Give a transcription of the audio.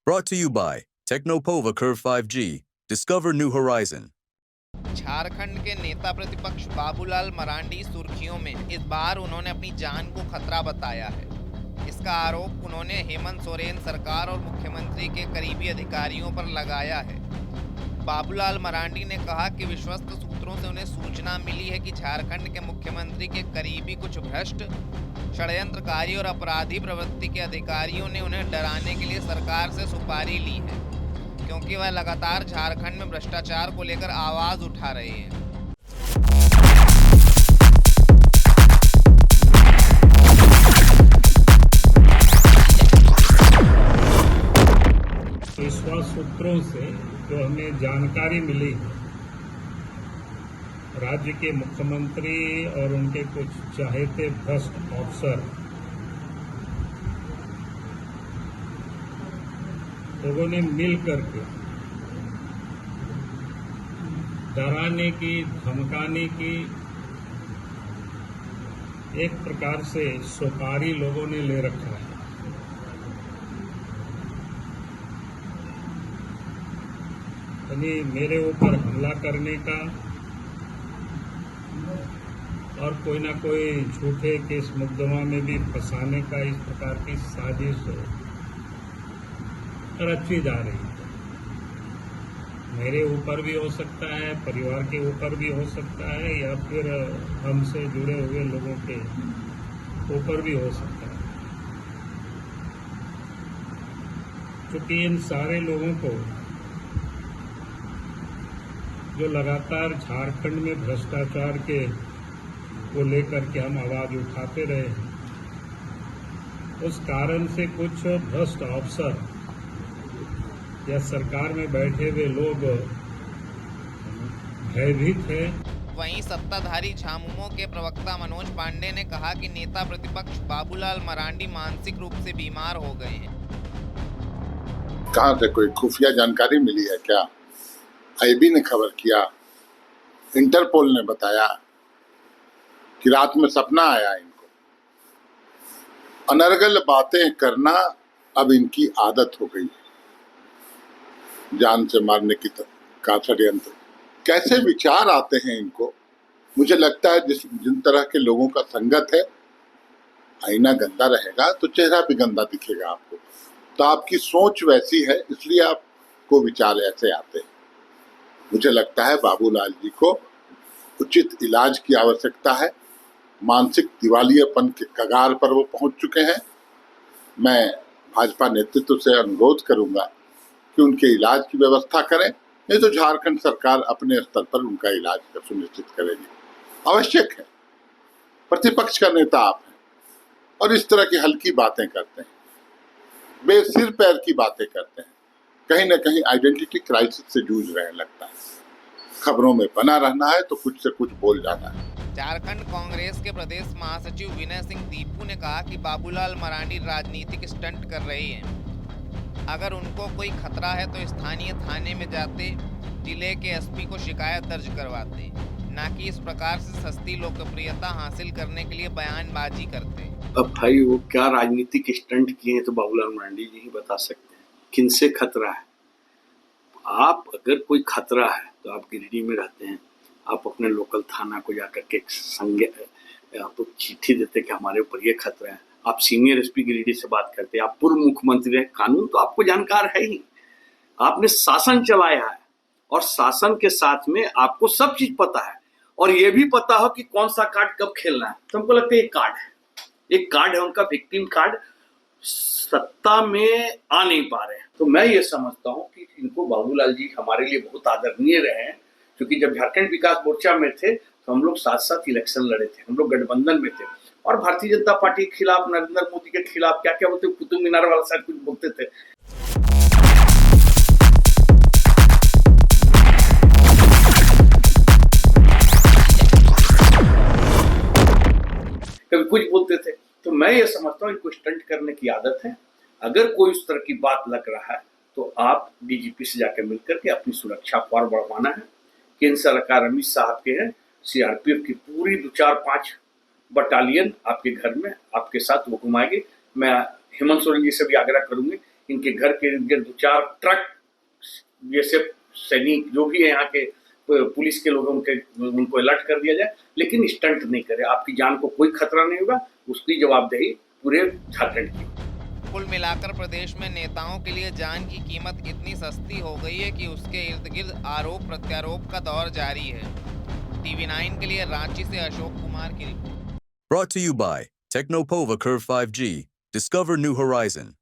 Brought to you by Technopova Curve 5G. Discover new horizon. Jharkhand के नेता प्रतिपक्ष बाबूलाल मरांडी सुर्खियों में। इस बार उन्होंने अपनी जान को खतरा बताया है। इसका आरोप उन्होंने हेमंत सोरेन सरकार और मुख्यमंत्री के करीबी अधिकारियों पर लगाया है। बाबूलाल मरांडी ने कहा कि विश्वस्त सूत्रों से उन्हें सूचना मिली है कि झारखंड के मुख्यमंत्री के करीबी कुछ भ्रष्ट, षड्यंत्रकारी और अपराधी प्रवृत्ति के अधिकारियों ने उन्हें डराने के लिए सरकार से सुपारी ली है, क्योंकि वह लगातार झारखंड में भ्रष्टाचार को लेकर आवाज उठा रहे हैं। विश्वास सूत्रों से जो हमें जानकारी मिली, राज्य के मुख्यमंत्री और उनके कुछ चाहते भ्रष्ट अफसर लोगों ने मिल करके डराने की, धमकाने की एक प्रकार से सुपारी लोगों ने ले रखा है। यानी मेरे ऊपर हमला करने का और कोई ना कोई झूठे केस मुकदमा में भी फंसाने का इस प्रकार की साजिश रची जा रही है। मेरे ऊपर भी हो सकता है, परिवार के ऊपर भी हो सकता है, या फिर हमसे जुड़े हुए लोगों के ऊपर भी हो सकता है। क्योंकि इन सारे लोगों को जो लगातार झारखंड में भ्रष्टाचार के को लेकर के हम आवाज उठाते रहे हैं, उस कारण से कुछ भ्रष्ट अफसर या सरकार में बैठे हुए लोग भयभीत हैं। वहीं सत्ताधारी झामुमो के प्रवक्ता मनोज पांडे ने कहा कि नेता प्रतिपक्ष बाबूलाल मरांडी मानसिक रूप से बीमार हो गए हैं। कहाँ से कोई खुफिया जानकारी मिली है क्या? आईबी ने खबर किया, इंटरपोल ने बताया कि रात में सपना आया इनको। अनर्गल बातें करना अब इनकी आदत हो गई है। जान से मारने की का षड्यंत्र, कैसे विचार आते हैं इनको। मुझे लगता है जिन तरह के लोगों का संगत है, आईना गंदा रहेगा तो चेहरा भी गंदा दिखेगा आपको। तो आपकी सोच वैसी है, इसलिए आपको विचार ऐसे आते हैं। मुझे लगता है बाबूलाल जी को उचित इलाज की आवश्यकता है। मानसिक दिवालियापन के कगार पर वो पहुंच चुके हैं। मैं भाजपा नेतृत्व से अनुरोध करूंगा कि उनके इलाज की व्यवस्था करें, नहीं तो झारखंड सरकार अपने स्तर पर उनका इलाज सुनिश्चित करेगी। आवश्यक है। प्रतिपक्ष का नेता आप हैं और इस तरह की हल्की बातें करते हैं, बेसिर पैर की बातें करते हैं, कहीं न कहीं आइडेंटिटी क्राइसिस से जूझ रहे हैं लगता है। खबरों में बना रहना है तो कुछ से कुछ बोल जाना है। झारखंड कांग्रेस के प्रदेश महासचिव विनय सिंह दीपू ने कहा कि बाबूलाल मरांडी राजनीतिक स्टंट कर रहे हैं। अगर उनको कोई खतरा है तो स्थानीय थाने में जाते, जिले के एसपी को शिकायत दर्ज करवाते, ना कि इस प्रकार से सस्ती लोकप्रियता हासिल करने के लिए बयानबाजी करते। अब भाई वो क्या राजनीतिक स्टंट किए हैं तो बाबूलाल मरांडी जी ही बता सकते हैं। किनसे खतरा है? आप अगर कोई खतरा है तो आप गिरिडीह में रहते हैं, आप अपने लोकल थाना को जाकर के आपको चिट्ठी देते कि हमारे ऊपर ये खतरा है। आप सीनियर एसपी गिरिडीह से बात करते हैं, आप पूर्व मुख्यमंत्री हैं, कानून तो आपको जानकार है ही। आपने शासन चलाया है और शासन के साथ में आपको सब चीज पता है और ये भी पता हो कि कौन सा कार्ड कब खेलना है। तो हमको लगता है एक कार्ड है उनका विक्टिम कार्ड, सत्ता में आ नहीं पा रहे हैं। तो मैं ये समझता हूँ कि इनको बाबूलाल जी हमारे लिए बहुत आदरणीय रहे हैं, क्योंकि जब झारखंड विकास मोर्चा में थे तो हम लोग साथ साथ इलेक्शन लड़े थे, हम लोग गठबंधन में थे और भारतीय जनता पार्टी के खिलाफ, नरेंद्र मोदी के खिलाफ क्या क्या बोलते, कुतुब मीनार वाला शायद कुछ बोलते थे। कभी कुछ बोलते थे। तो मैं ये समझता हूँ इनको स्टंट करने की आदत है। अगर कोई उस तरह की बात लग रहा है तो आप डीजीपी से जाकर मिलकर के अपनी सुरक्षा को और बढ़वाना है। केंद्र सरकार अमित शाह के हैं, सीआरपीएफ की पूरी 2-4-5 बटालियन आपके घर में आपके साथ वो घुमाएंगे। मैं हेमंत सोरेन जी से भी आग्रह करूंगी इनके घर के इर्द गिर्द 2-4 ट्रक जैसे सैनिक जो भी है यहाँ के पुलिस के लोग उनको अलर्ट कर दिया जाए, लेकिन स्टंट नहीं करे। आपकी जान को कोई खतरा नहीं होगा, उसकी जवाबदेही पूरे झारखंड की। कुल मिलाकर प्रदेश में नेताओं के लिए जान की कीमत इतनी सस्ती हो गई है कि उसके इर्द गिर्द आरोप प्रत्यारोप का दौर जारी है। TV9 के लिए रांची से अशोक कुमार की report. Brought to you by Technopova Curve 5G. Discover new horizon.